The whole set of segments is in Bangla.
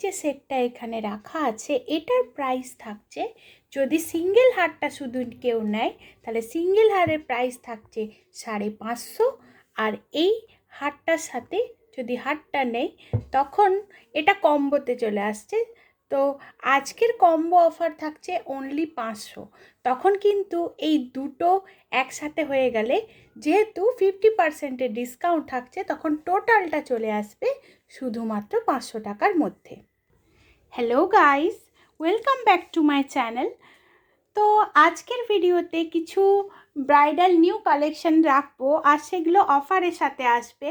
যে সেটটা এখানে রাখা আছে এটার প্রাইস থাকছে, যদি সিঙ্গেল হারটা শুধু কেউ নেয় তাহলে সিঙ্গেল হারের প্রাইস থাকছে 550, আর এই হারটার সাথে যদি হারটা নেই তখন এটা কম্বোতে চলে আসছে। তো আজকের কম্বো অফার থাকছে অনলি 500। তখন কিন্তু এই দুটো একসাথে হয়ে গেলে যেহেতু 50%-এর ডিসকাউন্ট থাকছে তখন টোটালটা চলে আসবে শুধুমাত্র 500 টাকার মধ্যে। Hello guys, welcome back to my channel. তো আজকের ভিডিওতে কিছু ব্রাইডাল নিউ কালেকশন রাখবো আর সেগুলো অফারের সাথে আসবে।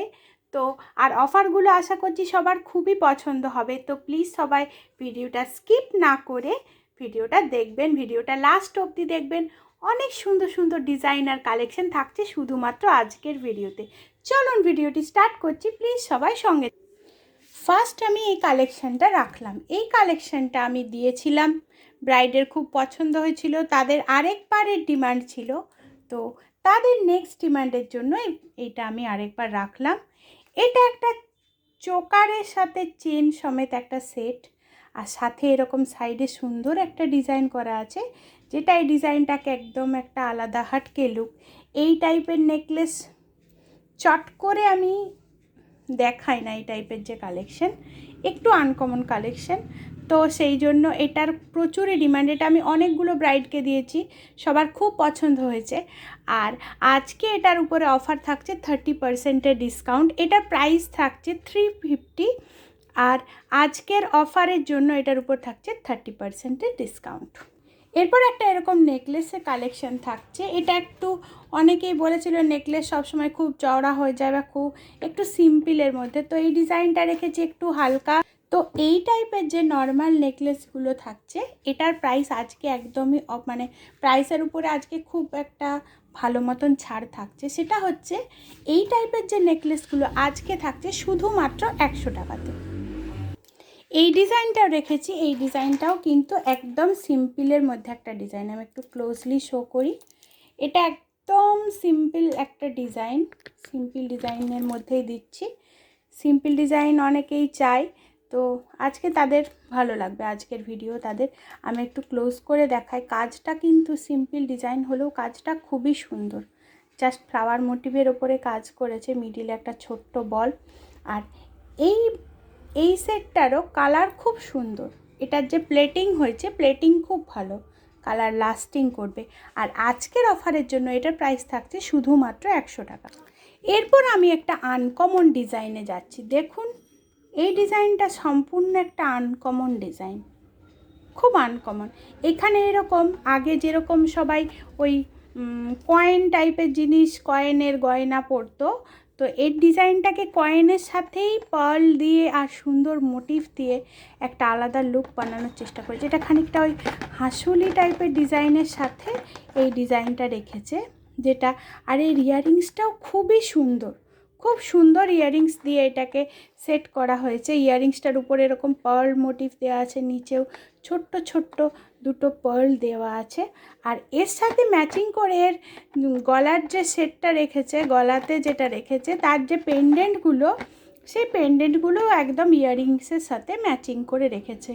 তো আর অফারগুলো আশা করছি সবার খুবই পছন্দ হবে। তো প্লিজ সবাই ভিডিওটা স্কিপ না করে ভিডিওটা দেখবেন, ভিডিওটা লাস্ট অবধি দেখবেন। অনেক সুন্দর সুন্দর ডিজাইনার কালেকশন থাকছে শুধুমাত্র আজকের ভিডিওতে। চলুন ভিডিওটি স্টার্ট করছি, প্লিজ সবাই সঙ্গে। ফার্স্ট আমি এই কালেকশানটা রাখলাম। এই কালেকশানটা আমি দিয়েছিলাম, ব্রাইডের খুব পছন্দ হয়েছিল, তাদের আরেকবারের ডিমান্ড ছিল, তো তাদের নেক্সট ডিমান্ডের জন্য এইটা আমি আরেকবার রাখলাম। এটা একটা চোকারের সাথে চেন সমেত একটা সেট, আর সাথে এরকম সাইডে সুন্দর একটা ডিজাইন করা আছে, যেটা এই ডিজাইনটাকে একদম একটা আলাদা হাটকে লুক। এই টাইপের নেকলেস চট করে আমি দেখাই না, এই টাইপের যে কালেকশন একটু আনকমন কালেকশন, তো সেই জন্য এটার প্রচুরই ডিমান্ড। এটা আমি অনেকগুলো ব্রাইডকে দিয়েছি, সবার খুব পছন্দ হয়েছে। আর আজকে এটার উপরে অফার থাকছে 30%-এর ডিসকাউন্ট। এটার প্রাইস থাকছে 350, আর আজকের অফারের জন্য এটার উপর থাকছে 30%-এর ডিসকাউন্ট। এরপর একটা এরকম নেকলেসের কালেকশন থাকছে। এটা একটু অনেকেই বলেছিল নেকলেস সবসময় খুব চওড়া হয়ে যায় বা খুব একটু সিম্পলের মধ্যে, তো এই ডিজাইনটা রেখেছি একটু হালকা। তো এই টাইপের যে নর্মাল নেকলেসগুলো থাকছে এটার প্রাইস আজকে একদমই মানে প্রাইসের উপরে আজকে খুব একটা ভালো মতন ছাড় থাকছে। সেটা হচ্ছে এই টাইপের যে নেকলেসগুলো আজকে থাকছে শুধুমাত্র 100 টাকাতে। এই ডিজাইনটাও রেখেছি, এই ডিজাইনটাও কিন্তু একদম সিম্পলের মধ্যে একটা ডিজাইন। আমি একটু ক্লোজলি শো করি। এটা একদম সিম্পল একটা ডিজাইন, সিম্পল ডিজাইনের মধ্যেই দিচ্ছি। সিম্পল ডিজাইন অনেকেই চায়, তো আজকে তাদের ভালো লাগবে আজকের ভিডিও তাদের। আমি একটু ক্লোজ করে দেখাই। কাজটা কিন্তু সিম্পল ডিজাইন হলেও কাজটা খুবই সুন্দর, জাস্ট ফ্লাওয়ার মোটিভের ওপরে কাজ করেছে, মিডিলে একটা ছোট্ট বল। আর এই সেটটারও কালার খুব সুন্দর। এটার যে প্লেটিং হয়েছে, প্লেটিং খুব ভালো, কালার লাস্টিং করবে। আর আজকের অফারের জন্য এটার প্রাইস থাকছে শুধুমাত্র 100 টাকা। এরপর আমি একটা আনকমন ডিজাইনে যাচ্ছি। দেখুন এই ডিজাইনটা সম্পূর্ণ একটা আনকমন ডিজাইন, খুব আনকমন। এখানে এরকম আগে যেরকম সবাই ওই কয়েন টাইপের জিনিস, কয়েনের গয়না পরতো, তো এর ডিজাইনটাকে কয়েনের সাথেই পার্ল দিয়ে আর সুন্দর মোটিভ দিয়ে একটা আলাদা লুক বানানোর চেষ্টা করেছে। এটা খানিকটা ওই হাঁসুলি টাইপের ডিজাইনের সাথে এই ডিজাইনটা রেখেছে, যেটা আর এই ইয়াররিংসটাও খুবই সুন্দর, খুব সুন্দর ইয়াররিংস দিয়ে এটাকে সেট করা হয়েছে। ইয়াররিংসটার উপরে এরকম পার্ল মোটিভ দেওয়া আছে, নিচেও ছোট্ট ছোট্ট দুটো পার্ল দেওয়া আছে। আর এর সাথে ম্যাচিং করে এর গলার যে সেটটা রেখেছে, গলাতে যেটা রেখেছে তার যে পেন্ডেন্টগুলো, সেই পেন্ডেন্টগুলো একদম ইয়াররিংসের সাথে ম্যাচিং করে রেখেছে।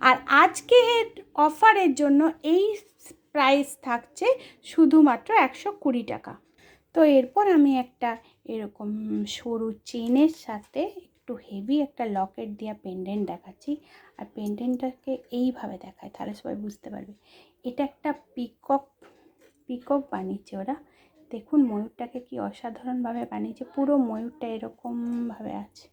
আর আজকে এর অফারের জন্য এই প্রাইস থাকছে শুধুমাত্র 120 টাকা। তো এরপর আমি একটা এরকম সরু চেনের সাথে একটু হেভি একটা লকেট দেওয়া পেন্ডেন্ট দেখাচ্ছি। আর পেন্ডেন্টটাকে এইভাবে দেখায়, তাহলে সবাই বুঝতে পারবে। এটা একটা পিকক বানিয়েছে ওরা। দেখুন ময়ূরটাকে কি অসাধারণভাবে বানিয়েছে, পুরো ময়ূরটা এরকমভাবে আছে।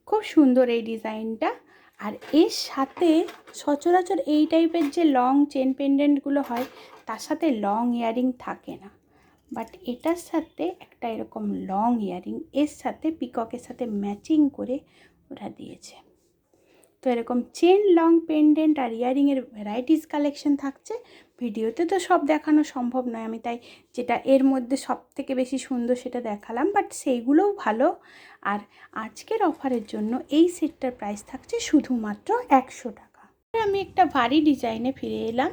খুব সুন্দর এই ডিজাইনটা। আর এর সাথে সচরাচর এই টাইপের যে লং চেন পেন্ডেন্টগুলো হয় তার সাথে লং ইয়াররিং থাকে না, বাট এটার সাথে একটা এরকম লং ইয়াররিং এর সাথে পিককের সাথে ম্যাচিং করে ওরা দিয়েছে। তো এরকম চেন, লং পেন্ডেন্ট আর ইয়াররিংয়ের ভ্যারাইটিস কালেকশন থাকছে। ভিডিওতে তো সব দেখানো সম্ভব নয়, আমি তাই যেটা এর মধ্যে সব থেকে বেশি সুন্দর সেটা দেখালাম, বাট সেইগুলোও ভালো। আর আজকের অফারের জন্য এই সেটটার প্রাইস থাকছে শুধুমাত্র 100 টাকা। আমি একটা ভারী ডিজাইনে ফিরে এলাম।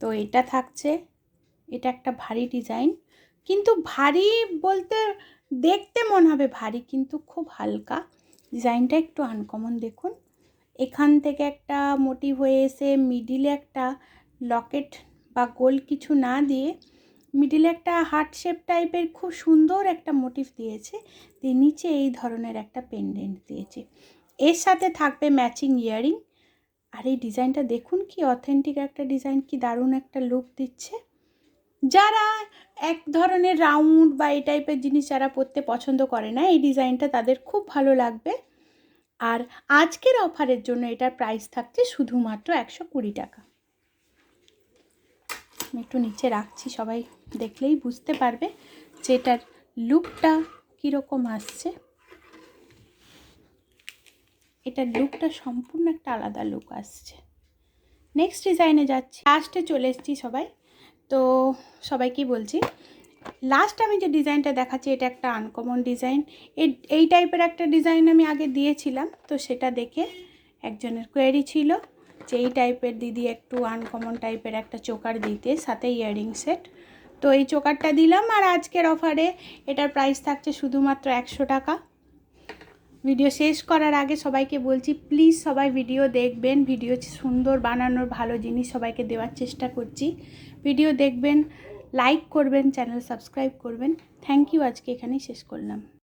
তো এটা থাকছে এটা একটা ভারী ডিজাইন, কিন্তু ভারী বলতে দেখতে মনে হবে ভারী, কিন্তু খুব হালকা। ডিজাইনটা একটু আনকমন দেখুন। এখান থেকে একটা মোটিভ হয়ে এসে মিডিলে একটা লকেট বা গোল কিছু না দিয়ে মিডিলে একটা হার্ট শেপ টাইপের খুব সুন্দর একটা মোটিভ দিয়েছে, দিয়ে নিচে এই ধরনের একটা পেন্ডেন্ট দিয়েছে। এর সাথে থাকবে ম্যাচিং ইয়ারিং। আর এই ডিজাইনটা দেখুন কি অথেন্টিক একটা ডিজাইন, কি দারুণ একটা লুক দিচ্ছে। যারা এক ধরনের রাউন্ড বা এই টাইপের জিনিস যারা পরতে পছন্দ করে না, এই ডিজাইনটা তাদের খুব ভালো লাগবে। আর আজকের অফারের জন্য এটার প্রাইস থাকছে শুধুমাত্র 120 টাকা। আমি একটু নিচে রাখছি, সবাই দেখলেই বুঝতে পারবে যে এটার লুকটা কীরকম আসছে। এটার লুকটা সম্পূর্ণ একটা আলাদা লুক আসছে। নেক্সট ডিজাইনে যাচ্ছি, লাস্টে চলে এসেছি সবাই। তো সবাইকে বলছি, লাস্ট আমি যে ডিজাইনটা দেখাচ্ছি এটা একটা আনকমন ডিজাইন। এই টাইপের একটা ডিজাইন আমি আগে দিয়েছিলাম, তো সেটা দেখে একজনের কোয়েরি ছিল যে এই টাইপের দিদি একটু আনকমন টাইপের একটা চোকার দিতে, সাথে ইয়াররিং সেট। তো এই চোকারটা দিলাম। আর আজকের অফারে এটার প্রাইস থাকছে শুধুমাত্র 100 টাকা। ভিডিও শেষ করার আগে সবাইকে বলছি, প্লিজ সবাই ভিডিও দেখবেন। ভিডিও সুন্দর বানানোর ভালো জিনিস সবাইকে দেওয়ার চেষ্টা করছি। ভিডিও দেখবেন, লাইক করবেন, চ্যানেল সাবস্ক্রাইব করবেন। Thank you. আজকে এখানেই শেষ করলাম।